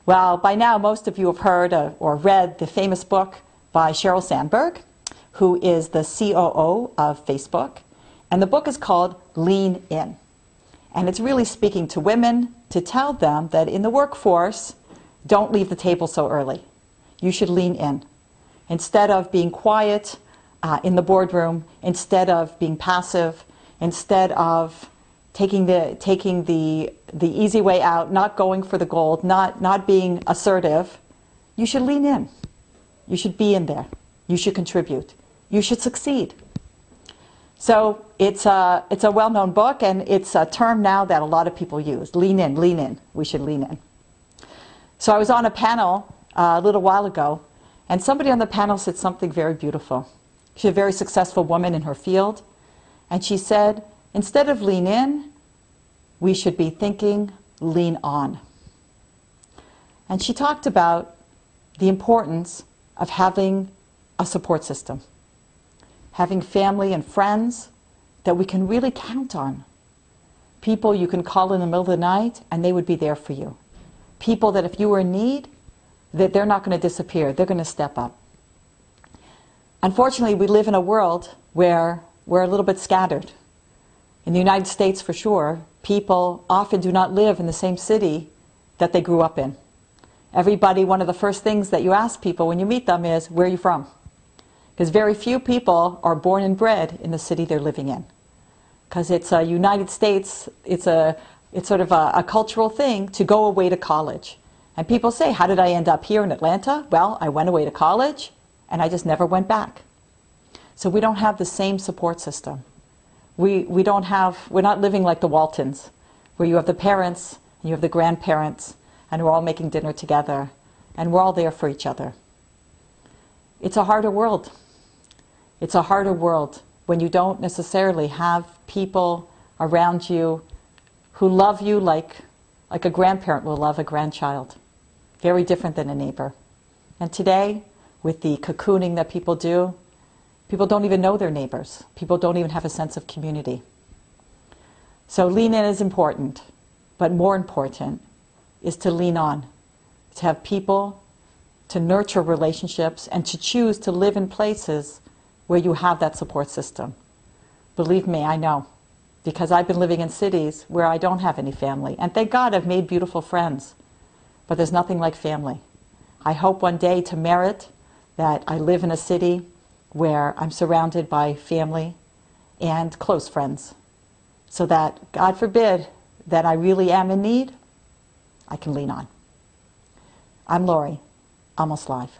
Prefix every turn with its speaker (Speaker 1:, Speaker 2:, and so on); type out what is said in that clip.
Speaker 1: Well, by now most of you have heard or read the famous book by Sheryl Sandberg, who is the COO of Facebook. And the book is called Lean In. And it's really speaking to women to tell them that in the workforce, don't leave the table so early. You should lean in. Instead of being quiet in the boardroom, instead of being passive, instead of taking the easy way out, not going for the gold, not being assertive, you should lean in. You should be in there. You should contribute. You should succeed. So it's a well-known book, and it's a term now that a lot of people use. Lean in, lean in. We should lean in. So I was on a panel a little while ago, and somebody on the panel said something very beautiful. She's a very successful woman in her field, and she said, instead of lean in, we should be thinking lean on. And she talked about the importance of having a support system, having family and friends that we can really count on. People you can call in the middle of the night and they would be there for you. People that if you were in need, that they're not going to disappear, they're going to step up. Unfortunately, we live in a world where we're a little bit scattered. In the United States, for sure, people often do not live in the same city that they grew up in. Everybody, one of the first things that you ask people when you meet them is, where are you from? Because very few people are born and bred in the city they're living in. Because it's a United States, it's sort of a cultural thing to go away to college. And people say, how did I end up here in Atlanta? Well, I went away to college and I just never went back. So we don't have the same support system. We're not living like the Waltons, where you have the parents and you have the grandparents and we're all making dinner together and we're all there for each other. It's a harder world. It's a harder world when you don't necessarily have people around you who love you like a grandparent will love a grandchild. Very different than a neighbor. And today, with the cocooning that people do, people don't even know their neighbors. People don't even have a sense of community. So lean in is important, but more important is to lean on, to have people, to nurture relationships, and to choose to live in places where you have that support system. Believe me, I know, because I've been living in cities where I don't have any family. And thank God I've made beautiful friends, but there's nothing like family. I hope one day to merit that I live in a city where I'm surrounded by family and close friends, so that, God forbid, that I really am in need, I can lean on. I'm Lori, Almost Live.